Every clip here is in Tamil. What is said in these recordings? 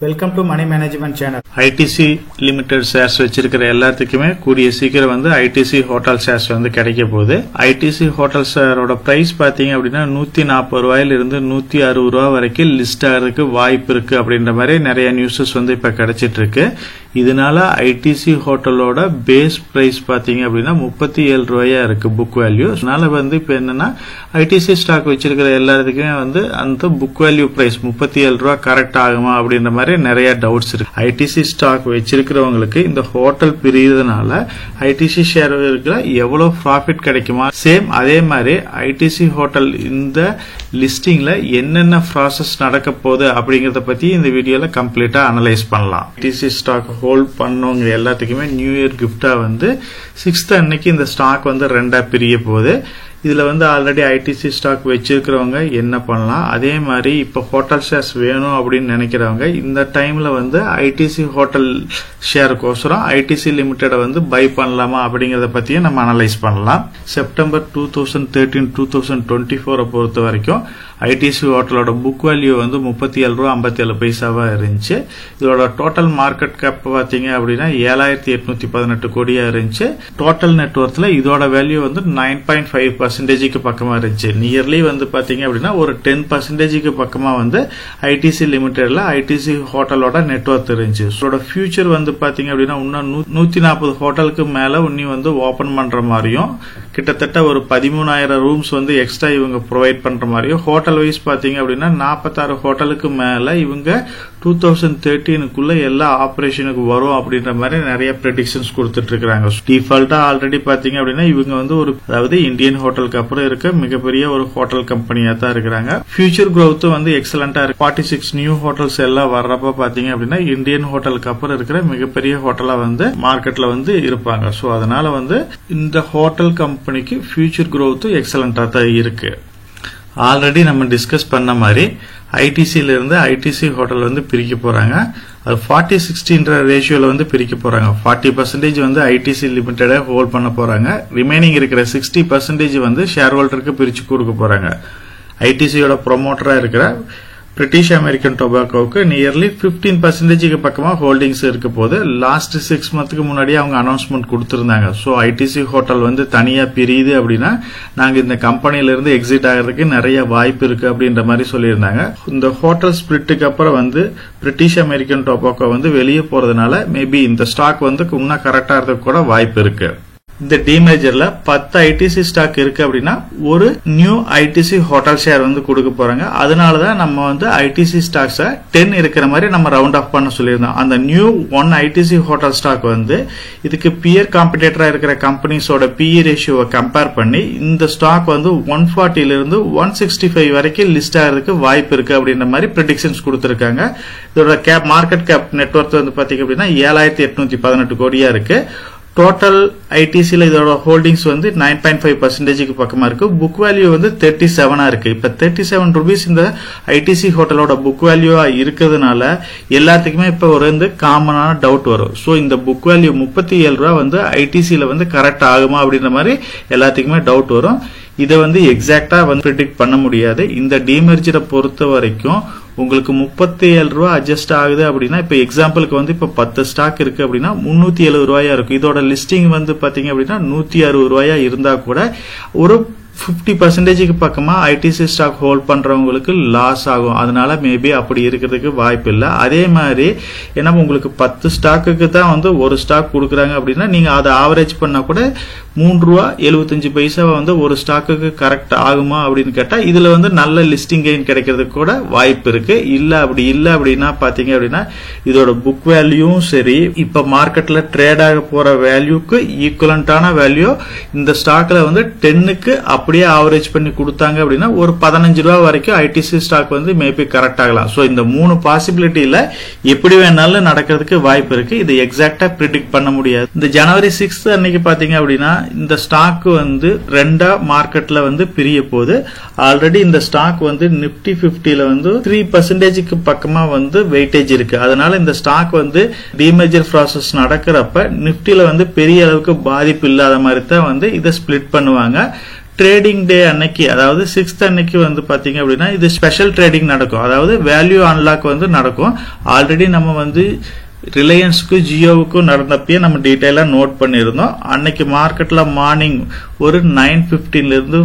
Welcome to money management channel. ITC limited shares வச்சிருக்கிற எல்லாத்துக்குமே கூடிய சீக்கிரம் வந்து ஐடிசி ஹோட்டல் ஷேர்ஸ் வந்து கிடைக்க போகுது. ஐடிசி ஹோட்டல் ஷேரோட பிரைஸ் பாத்தீங்க அப்படின்னா 140 ரூபாயில இருந்து 160 ரூபாய் வரைக்கும் லிஸ்ட் ஆகிறதுக்கு வாய்ப்பு இருக்கு அப்படின்ற மாதிரி நிறைய நியூஸஸ் வந்து இப்ப கிடைச்சிட்டு இருக்கு. இதனால ஐடிசி ஹோட்டலோட பேஸ் பிரைஸ் பாத்தீங்க அப்படின்னா 37 ரூபாயா இருக்கு புக் வேல்யூ. அதனால வந்து இப்ப என்னன்னா ஐடிசி ஸ்டாக் வச்சிருக்கிற எல்லாத்துக்குமே வந்து அந்த புக் வேல்யூ பிரைஸ் 37 ரூபாய் கரெக்ட் ஆகுமா அப்படின்ற மாதிரி நிறைய டவுட்ஸ் இருக்கு. ஐடிசி ஸ்டாக் வச்சிருக்கிறவங்களுக்கு இந்த ஹோட்டல் பிரியறதுனால ஐடிசி ஷேர் இருக்கிற எவ்வளவு ப்ராஃபிட் கிடைக்குமா, சேம் அதே மாதிரி ஐடிசி ஹோட்டல் இந்த லிஸ்டிங்ல என்னென்ன ப்ராசஸ் நடக்க போகுது அப்படிங்கறத பத்தி இந்த வீடியோல கம்ப்ளீட்டா அனலைஸ் பண்ணலாம். ஐடிசி ஸ்டாக் ஹோல்ட் பண்ணவங்க எல்லாத்துக்குமே நியூ இயர் கிஃப்டா வந்து 6th அன்னைக்கு இந்த ஸ்டாக் வந்து ரெண்டா பிரிய போகுது. இதுல வந்து ஆல்ரெடி ஐடிசி ஸ்டாக் வச்சிருக்கிறவங்க என்ன பண்ணலாம், அதே மாதிரி இப்ப ஹோட்டல் ஷேர்ஸ் வேணும் அப்படின்னு நினைக்கிறவங்க இந்த டைம்ல வந்து ஐடிசி ஹோட்டல் ஷேருக்கோசரம் ஐடிசி லிமிடெட் வந்து பை பண்ணலாமா அப்படிங்கறத பத்தியும் நம்ம அனலைஸ் பண்ணலாம். செப்டம்பர் 2013-2024 பொறுத்த வரைக்கும் ஐடிசி ஹோட்டலோட புக் வேல்யூ வந்து 37 ரூபா 57 பைசாவா இருந்துச்சு. இதோட டோட்டல் மார்க்கெட் கேப் பாத்தீங்க அப்படின்னா 7818 கோடியா இருந்துச்சு. டோட்டல் நெட்வொர்க்ல இதோட வேல்யூ வந்து 9.5% பக்கமா இருந்துச்சு. நியர்லி வந்து பாத்தீங்க அப்படின்னா ஒரு 10% பக்கமா வந்து ஐடிசி லிமிடெட்ல ஐடிசி ஹோட்டலோட நெட்வொர்க் இருந்துச்சு. இதோட ஃபியூச்சர் வந்து பாத்தீங்க அப்படின்னா இன்னும் 140 ஹோட்டலுக்கு மேல இன்னி வந்து ஓபன் பண்ற மாதிரியும் கிட்டத்தட்ட ஒரு 13,000 ரூம்ஸ் வந்து எக்ஸ்ட்ரா இவங்க ப்ரொவைட் பண்ற மாதிரியும் ஹோட்டல் வைஸ் பாத்தீங்க அப்படின்னா 46 ஹோட்டலுக்கு மேல இவங்க 2013க்குள்ள எல்லா ஆபரேஷனுக்கு வரும் அப்படின்ற மாதிரி நிறைய ப்ரெடிக்ஷன்ஸ் கொடுத்துட்டு இருக்காங்க. டிஃபால்ட்டா ஆல்ரெடி பாத்தீங்க அப்படின்னா இவங்க வந்து ஒரு அதாவது இந்தியன் ஹோட்டலுக்கு அப்புறம் இருக்க மிகப்பெரிய ஒரு ஹோட்டல் கம்பெனியா தான் இருக்கிறாங்க. ஃபியூச்சர் growth வந்து எக்ஸலண்டா இருக்கு. 46 நியூ ஹோட்டல்ஸ் எல்லாம் வர்றப்ப பாத்தீங்க அப்படின்னா இந்தியன் ஹோட்டலுக்கு அப்புறம் இருக்கிற மிகப்பெரிய ஹோட்டலா வந்து மார்க்கெட்ல வந்து இருப்பாங்க. சோ அதனால வந்து இந்த ஹோட்டல் கம்பெனிக்கு ஃபியூச்சர் growth எக்ஸலண்டா தான் இருக்கு. ஆல்ரெடி நம்ம டிஸ்கஸ் பண்ண மாதிரி ஐடிசில இருந்து ஐடிசி ஹோட்டல் வந்து பிரிக்க போறாங்க. அது 40-60 ரேஷியோல வந்து பிரிக்க போறாங்க. 40% வந்து ஐடிசி லிமிடெட் ஹோல்ட் பண்ண போறாங்க. ரிமைனிங் இருக்கிற 60% வந்து ஷேர் ஹோல்டருக்கு பிரிச்சு கொடுக்க போறாங்க. ஐடிசியோட ப்ரொமோட்டரா இருக்கிற பிரிட்டிஷ் அமெரிக்கன் டொபாக்கோவுக்கு நியர்லி 15% பக்கமா ஹோல்டிங்ஸ் இருக்க போது லாஸ்ட் 6 மந்த்க்கு முன்னாடி அவங்க அனௌன்ஸ்மெண்ட் கொடுத்திருந்தாங்க. சோ ஐடிசி ஹோட்டல் வந்து தனியா பிரியுது அப்படின்னா நாங்க இந்த கம்பெனில இருந்து எக்ஸிட் ஆகிறதுக்கு நிறைய வாய்ப்பு இருக்கு அப்படின்ற மாதிரி சொல்லியிருந்தாங்க. இந்த ஹோட்டல் ஸ்பிளிட்டுக்கு அப்புறம் வந்து பிரிட்டிஷ் அமெரிக்கன் டொபாக்கோ வந்து வெளியே போறதுனால மேபி இந்த ஸ்டாக் வந்து இன்னும் கரெக்டா இருக்கிறதுக்கு கூட வாய்ப்பு இருக்கு. இந்த டிமேஜர்ல 10 ஐடிசி ஸ்டாக் இருக்கு அப்படின்னா ஒரு நியூ ஐடிசி ஹோட்டல் ஷேர் வந்து கொடுக்க போறாங்க. அதனாலதான் நம்ம வந்து ஐடிசி ஸ்டாக்ஸ 10 இருக்கிற மாதிரி நம்ம ரவுண்ட் ஆஃப் பண்ண சொல்லியிருந்தோம். அந்த நியூ 1 ஐடிசி ஹோட்டல் ஸ்டாக் வந்து இதுக்கு பியர் காம்படிட்டரா இருக்கிற கம்பெனிஸோட பிஇ ரேஷியோவை கம்பேர் பண்ணி இந்த ஸ்டாக் வந்து 140 இருந்து 165 வரைக்கும் லிஸ்ட் ஆகிறதுக்கு வாய்ப்பு இருக்கு அப்படின்ற மாதிரி ப்ரெடிக்ஷன்ஸ் கொடுத்திருக்காங்க. இதோட மார்க்கெட் கேப் நெட்வொர்க் வந்து பாத்தீங்க அப்படின்னா 7818 கோடியா இருக்கு. டோட்டல் ஐடிசில இதோட ஹோல்டிங்ஸ் வந்து 9.5% பக்கமா இருக்கு. புக் வேல்யூ வந்து 37 இருக்கு. இப்ப 37 ரூபீஸ் இந்த ஐடிசி ஹோட்டலோட புக் வேல்யூவா இருக்கிறதுனால எல்லாத்துக்குமே இப்ப ஒரு வந்து காமனான டவுட் வரும். சோ இந்த புக் வேல்யூ 37 ரூபாய் வந்து ஐடிசில வந்து கரெக்ட் ஆகுமா அப்படின்ற மாதிரி எல்லாத்துக்குமே டவுட் வரும். இதை வந்து எக்ஸாக்டா வந்து ப்ரெடிக்ட் பண்ண முடியாது. இந்த டிமெர்ஜரை பொறுத்த வரைக்கும் உங்களுக்கு 37 ரூபாய் அட்ஜஸ்ட் ஆகுது அப்படின்னா இப்ப எக்ஸாம்பிளுக்கு வந்து இப்ப 10 ஸ்டாக் இருக்கு அப்படின்னா 370 ரூபாயா இருக்கும். இதோட லிஸ்டிங் வந்து பாத்தீங்க அப்படின்னா 160 ரூபாயா இருந்தா கூட ஒரு 50% பக்கமா ஐடிசி ஸ்டாக் ஹோல்ட் பண்றவங்களுக்கு லாஸ் ஆகும். அதனால மேபி அப்படி இருக்கிறதுக்கு வாய்ப்பு இல்லை. அதே மாதிரி ஏன்னா உங்களுக்கு 10 ஸ்டாக்குக்கு தான் வந்து ஒரு ஸ்டாக் கொடுக்குறாங்க அப்படின்னா நீங்க அதை ஆவரேஜ் பண்ணா கூட 3 ரூபா 75 பைசா வந்து ஒரு ஸ்டாக்குக்கு கரெக்ட் ஆகுமா அப்படின்னு கேட்டா இதுல வந்து நல்ல லிஸ்டிங் கெயின் கிடைக்கிறதுக்கு கூட வாய்ப்பு இருக்கு. இல்ல அப்படின்னா பாத்தீங்க அப்படின்னா இதோட புக் வேல்யூவும் சரி இப்ப மார்க்கெட்ல ட்ரேட் ஆக போற வேல்யூக்கு ஈக்குவலண்டான வேல்யூ இந்த ஸ்டாக்ல வந்து 10க்கு அப்படியே ஆவரேஜ் பண்ணி கொடுத்தாங்க அப்படின்னா ஒரு 15 ரூபாய் வரைக்கும் ஐடிசி ஸ்டாக் வந்து மேபி கரெக்ட் ஆகலாம். சோ இந்த 3 பாசிபிலிட்டியில எப்படி வேணாலும் நடக்கிறதுக்கு வாய்ப்பு இருக்கு. இது எக்ஸாக்டா ப்ரெடிக்ட் பண்ண முடியாது. இந்த ஜனவரி 6th அன்னைக்கு பாத்தீங்க அப்படின்னா இந்த ஸ்டாக் வந்து ரெண்டா மார்க்கெட்ல வந்து பிரிய போகுது. ஆல்ரெடி இந்த ஸ்டாக் வந்து நிப்டி 50ல வந்து 3% பக்கமா வந்து வெயிட்டேஜ் இருக்கு. அதனால இந்த ஸ்டாக் வந்து டிமேஜர் ப்ராசஸ் நடக்கிறப்ப நிப்டில வந்து பெரிய அளவுக்கு பாதிப்பு இல்லாத மாதிரி தான் வந்து இதை ஸ்பிளிட் பண்ணுவாங்க. ட்ரேடிங் டே அன்னைக்கு, அதாவது 6th அன்னைக்கு வந்து பாத்தீங்க அப்படின்னா இது ஸ்பெஷல் ட்ரேடிங் நடக்கும். அதாவது வேல்யூ அன்லாக் வந்து நடக்கும். ஆல்ரெடி நம்ம வந்து ரிலையன்ஸ்க்கு ஜியோவுக்கும் நடந்தப்பயே நம்ம டீடைலா நோட் பண்ணியிருந்தோம். அன்னைக்கு மார்க்கெட்ல மார்னிங் ஒரு 9:15 இருந்து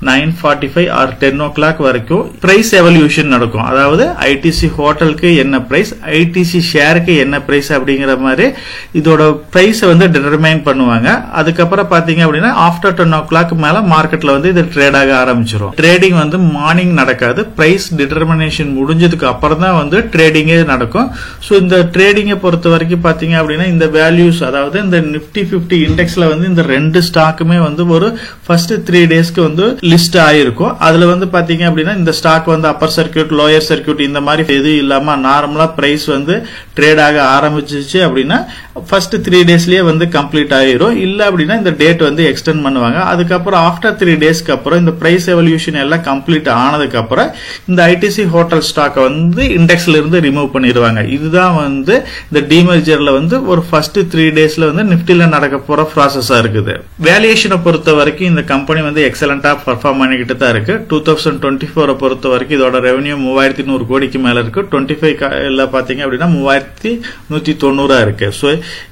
9:45 ஆர் 10 o'clock வரைக்கும் பிரைஸ் எவல்யூஷன் நடக்கும். அதாவது ஐடிசி ஹோட்டலுக்கு என்ன பிரைஸ், ஐடிசி ஷேருக்கு என்ன பிரைஸ் அப்படிங்கிற மாதிரி இதோட பிரைஸ் வந்து டிட்டர்மைன் பண்ணுவாங்க. அதுக்கப்புறம் பாத்தீங்க அப்படின்னா ஆஃப்டர் 10 o'clock மேல மார்க்கெட்ல வந்து இது ட்ரேட் ஆக ஆரம்பிச்சிடும். ட்ரேடிங் வந்து மார்னிங் நடக்காது. பிரைஸ் டிட்டர்மினேஷன் முடிஞ்சதுக்கு அப்புறம் தான் வந்து ட்ரேடிங்கே நடக்கும். ஸோ இந்த ட்ரேடிங்கை பொறுத்த வரைக்கும் பாத்தீங்க அப்படின்னா இந்த வேல்யூஸ், அதாவது இந்த நிப்டி 50 இண்டெக்ஸ்ல வந்து இந்த 2 ஸ்டாக்குமே வந்து ஒரு ஃபர்ஸ்ட் 3 டேஸ்க்கு வந்து லிஸ்ட் ஆயிருக்கும். அதுல வந்து பாத்தீங்க அப்படின்னா இந்த ஸ்டாக் வந்து அப்பர் சர்க்கியூட், லோயர் சர்க்கியூட் இந்த மாதிரி எதுவும் இல்லாம நார்மலா பிரைஸ் வந்து ட்ரேட் ஆக ஆரம்பிச்சிச்சு அப்படின்னா ஃபர்ஸ்ட் 3 டேஸ்லயே வந்து கம்ப்ளீட் ஆயிரும். இல்ல அப்படின்னா இந்த டேட் வந்து எக்ஸ்டெண்ட் பண்ணுவாங்க. அதுக்கப்புறம் ஆஃப்டர் 3 டேஸ்க்கு அப்புறம் இந்த பிரைஸ் எவல்யூஷன் எல்லாம் கம்ப்ளீட் ஆனதுக்கு அப்புறம் இந்த ஐடிசி ஹோட்டல் ஸ்டாக் வந்து இண்டெக்ஸ்ல இருந்து ரிமூவ் பண்ணிடுவாங்க. இதுதான் வந்து இந்த டிமர்ஜர்ல வந்து ஒரு ஃபர்ஸ்ட் 3 டேஸ்ல வந்து நிப்டில நடக்க போற ப்ராசஸா இருக்குது. வேல்யூஷனை பொறுத்த வரைக்கும் இந்த கம்பெனி வந்து எக்ஸலண்டா பர்ஃபார்ம் பண்ணிக்கிட்டு தான் இருக்கு. 2024 பொறுத்த வரைக்கும் இதோட ரெவன்யூ 3100 கோடிக்கு மேல இருக்கு. 25 பாத்தீங்க அப்படின்னா 3190 இருக்கு. சோ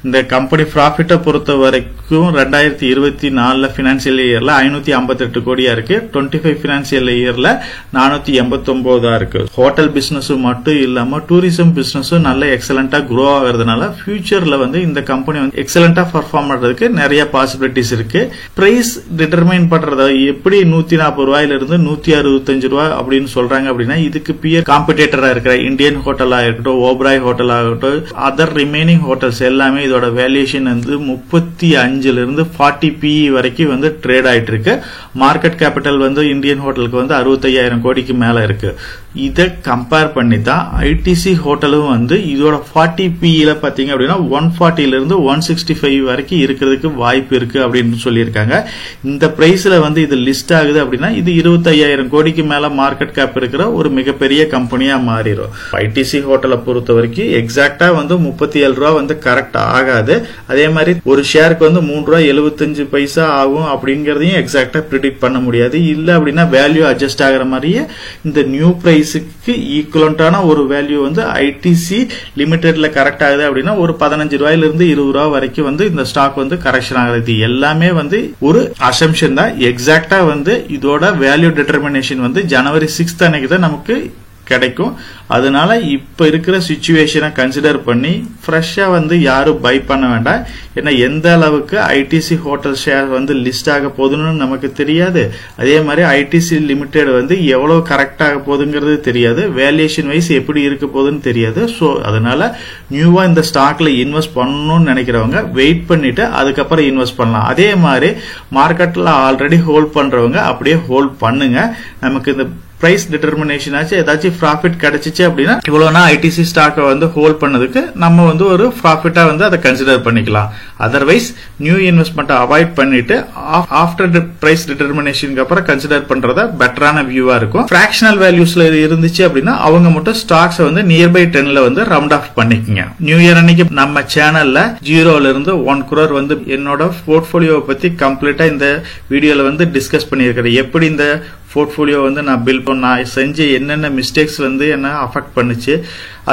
இந்த கம்பெனி ப்ராஃபிட்டை பொறுத்த வரைக்கும் 2024 பினான்சியல் இயர்ல 558 கோடியா இருக்கு. 25 பினான்சியல் இயர்ல 489 இருக்கு. ஹோட்டல் பிசினஸ் மட்டும் இல்லாம டூரிசம் பிசினஸும் நல்ல எக்ஸலண்டா குரோ ஆகிறதுனால ஃபியூச்சர்ல வந்து இந்த கம்பெனி வந்து எக்ஸலண்டா பர்ஃபார்ம் பண்றதுக்கு நிறைய பாசிபிலிட்டிஸ் இருக்கு. பிரைஸ் டிட்டர்மைன் பண்றத எப்படி 140 ரூபாயில இருந்து 165 ரூபாய் அப்படின்னு சொல்றாங்க அப்படின்னா இதுக்கு பியர் காம்படிட்டரா இருக்கிற இந்தியன் ஹோட்டல் ஆகட்டும், ஓப்ராய் ஹோட்டல் ஆகட்டும், அதர் ரிமைனிங் ஹோட்டல்ஸ் எல்லாமே இதோட வேல்யூஷன் வந்து 35 இருந்து 40 PE வரைக்கும் வந்து ட்ரேட் ஆயிட்டு இருக்கு. மார்க்கெட் கேபிட்டல் வந்து இந்தியன் ஹோட்டலுக்கு வந்து 65,000 கோடிக்கு மேல இருக்கு. இதை கம்பேர் பண்ணி தான் ஐடிசி ஹோட்டலும் வந்து இதோட 40 PE பாத்தீங்க அப்படின்னா 140 இருந்து 165 வரைக்கும் இருக்கிறதுக்கு வாய்ப்பு இருக்கு அப்படின்னு சொல்லியிருக்காங்க. இந்த பிரைஸ்ல வந்து இது லிஸ்ட் ஆகுது அப்படின்னா இது 25,000 கோடிக்கு மேல மார்க்கெட் கேப் இருக்கிற ஒரு மிகப்பெரிய கம்பெனியா மாறிடும். ஐடிசி ஹோட்டலை பொறுத்த வரைக்கும் எக்ஸாக்டா வந்து 37 ரூபா வந்து கரெக்ட் ஆகாது. அதே மாதிரி ஒரு ஷேருக்கு வந்து 3.75 ரூபா ஆகும் அப்படிங்கறதையும் எக்ஸாக்டா ப்ரிடிக்ட் பண்ண முடியாது. இல்ல அப்படின்னா வேல்யூ அட்ஜஸ்ட் ஆகிற மாதிரியே இந்த நியூ பிரைஸுக்கு ஈக்குவலண்டான ஒரு வேல்யூ வந்து ஐடிசி லிமிடெட்ல கரெக்ட் ஆகுது அப்படின்னா ஒரு 15 ரூபாயில இருந்து 20 ரூபா வரைக்கும் வந்து இந்த ஸ்டாக் வந்து கரெக்ஷன் ஆகுது. எல்லாமே வந்து ஒரு அசம்ஷன் தான். எக்ஸாக்டா வந்து இதோட வேல்யூ டிட்டர்மினேஷன் வந்து ஜனவரி 6th அன்னைக்கு தான் நமக்கு கிடைக்கும். அதனால இப்ப இருக்கிற சிச்சுவேஷனை கன்சிடர் பண்ணி ஃப்ரெஷ்ஷா வந்து யாரும் பை பண்ண வேண்டாம். ஏன்னா எந்த அளவுக்கு ஐடிசி ஹோட்டல் ஷேர் வந்து லிஸ்ட் ஆக போகுதுன்னு நமக்கு தெரியாது. அதே மாதிரி ஐடிசி லிமிடெட் வந்து எவ்வளவு கரெக்ட் ஆக போகுதுங்கிறது தெரியாது. வேல்யூஷன் வைஸ் எப்படி இருக்க போகுதுன்னு தெரியாது. சோ அதனால நியூவா இந்த ஸ்டாக்ல இன்வெஸ்ட் பண்ணணும்னு நினைக்கிறவங்க வெயிட் பண்ணிட்டு அதுக்கப்புறம் இன்வெஸ்ட் பண்ணலாம். அதே மாதிரி மார்க்கெட்ல ஆல்ரெடி ஹோல்ட் பண்றவங்க அப்படியே ஹோல்ட் பண்ணுங்க. நமக்கு இந்த பிரைஸ் டிட்டர்மினேஷன் ஆச்சு ஏதாச்சும் ப்ராஃபிட் கிடைச்சிச்சு அப்படின்னா இவ்வளவுனா ஐடிசி ஸ்டாக்கை வந்து ஹோல்ட் பண்ணதுக்கு நம்ம வந்து ஒரு ப்ராஃபிட்டா வந்து அதை கன்சிடர் பண்ணிக்கலாம். அதர்வைஸ் நியூ இன்வெஸ்ட்மெண்ட் அவாய்ட் பண்ணிட்டு ஆஃப்டர் பிரைஸ் டிட்டர்மினேஷனுக்கு அப்புறம் கன்சிடர் பண்றத பெட்டரான வியூவா இருக்கும். பிராக்ஷனல் வேல்யூஸ்ல இருந்துச்சு அப்படின்னா அவங்க மட்டும் ஸ்டாக்ஸ் வந்து நியர்பை 10ல வந்து ரவுண்ட் ஆஃப் பண்ணிக்கங்க. நியூ இயர் அன்னைக்கு நம்ம சேனல்ல 0ல இருந்து 1 crore வந்து என்னோட போர்ட்போலியோவை பத்தி கம்ப்ளீட்டா இந்த வீடியோல வந்து டிஸ்கஸ் பண்ணியிருக்கிறேன். எப்படி இந்த போர்ட்போலியோ வந்து நான் பில்ட் நான் செஞ்ச என்னென்ன மிஸ்டேக்ஸ் வந்து என்ன அஃபெக்ட் பண்ணுச்சு,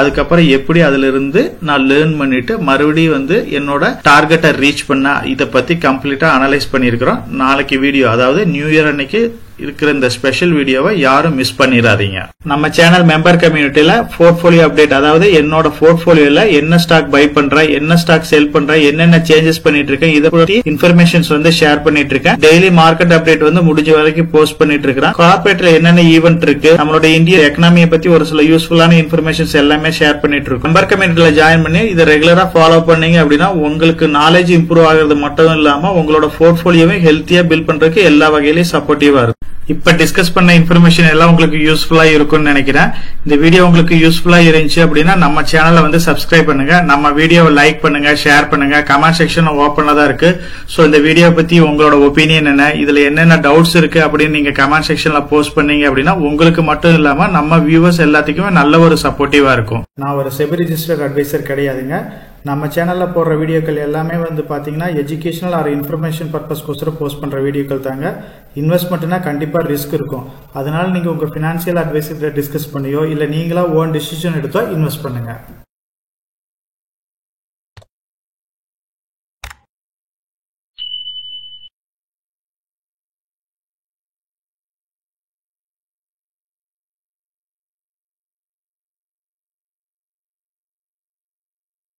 அதுக்கப்புறம் எப்படி அதுல இருந்து நான் லேர்ன் பண்ணிட்டு மறுபடியும் வந்து என்னோட டார்கெட்டை ரீச் பண்ண இதை பத்தி கம்ப்ளீட்டா அனலைஸ் பண்ணிருக்கிறோம். நாளைக்கு வீடியோ, அதாவது நியூ இயர் அன்னைக்கு இருக்கிற இந்த ஸ்பெஷல் வீடியோவை யாரும் மிஸ் பண்ணிடாதீங்க. நம்ம சேனல் மெம்பர் கம்யூனிட்டியில போர்ட்போலியோ அப்டேட், அதாவது என்னோட போர்ட்போலியோல என்ன ஸ்டாக் பை பண்றேன், என்ன ஸ்டாக் செல் பண்றேன், என்னென்ன சேஞ்சஸ் பண்ணிட்டு இருக்கேன், இதை பத்தி இன்ஃபர்மேஷன்ஸ் வந்து ஷேர் பண்ணிட்டு இருக்கேன். டெய்லி மார்க்கெட் அப்டேட் வந்து முடிஞ்ச வரைக்கும் போஸ்ட் பண்ணிட்டு இருக்கேன். கார்பரேட்ல என்னென்ன ஈவென்ட் இருக்கு, நம்மளோட இந்திய எக்கனாமியை பத்தி ஒரு சில யூஸ்ஃபுல்லான இன்ஃபர்மேஷன்ஸ் எல்லாமே ஷேர் பண்ணிட்டு இருக்கோம். மெம்பர் கம்யூனிட்டியில ஜாயின் பண்ணி இதை ரெகுலரா ஃபாலோ பண்ணீங்க அப்படின்னா உங்களுக்கு நாலேஜ் இம்ப்ரூவ் ஆகிறது மட்டும் இல்லாம உங்களோட போர்ட்போலியோவை ஹெல்த்தியா பில்ட் பண்றதுக்கு எல்லா வகையிலும் சப்போர்ட்டிவா இருக்கும். இப்ப டிஸ்கஸ் பண்ண இன்ஃபர்மேஷன் எல்லாம் உங்களுக்கு யூஸ்ஃபுல்லா இருக்கும்னு நினைக்கிறேன். இந்த வீடியோ உங்களுக்கு யூஸ்ஃபுல்லா இருந்துச்சு அப்படின்னா நம்ம சேனலை வந்து சப்ஸ்கிரைப் பண்ணுங்க, நம்ம வீடியோவை லைக் பண்ணுங்க, ஷேர் பண்ணுங்க. கமெண்ட் செக்ஷன் ஓப்பன்ல தான் இருக்கு. சோ இந்த வீடியோ பத்தி உங்களோட ஒப்பீனியன் என்ன, இதுல என்னென்ன டவுட்ஸ் இருக்கு அப்படின்னு நீங்க கமெண்ட் செக்ஷன்ல போஸ்ட் பண்ணீங்க அப்படின்னா உங்களுக்கு மட்டும் இல்லாம நம்ம வியூவர்ஸ் எல்லாத்துக்குமே நல்ல ஒரு சப்போர்ட்டிவா இருக்கும். நான் ஒரு செபி ரிஜிஸ்டர்ட் அட்வைசர் கிடையாதுங்க. நம்ம சேனலில் போடுற வீடியோக்கள் எல்லாமே வந்து பார்த்தீங்கன்னா எஜுகேஷனல் ஆர் இன்ஃபர்மேஷன் பர்பஸ்க்கோசரம் போஸ்ட் பண்ணுற வீடியோக்கள் தாங்க. இன்வெஸ்ட்மெண்ட்னா கண்டிப்பாக ரிஸ்க் இருக்கும். அதனால நீங்கள் உங்கள் ஃபினான்ஷியல் அட்வைசர்கிட்ட டிஸ்கஸ் பண்ணியோ இல்லை நீங்களா ஓன் டிசிஷன் எடுத்தோ இன்வெஸ்ட் பண்ணுங்கள்.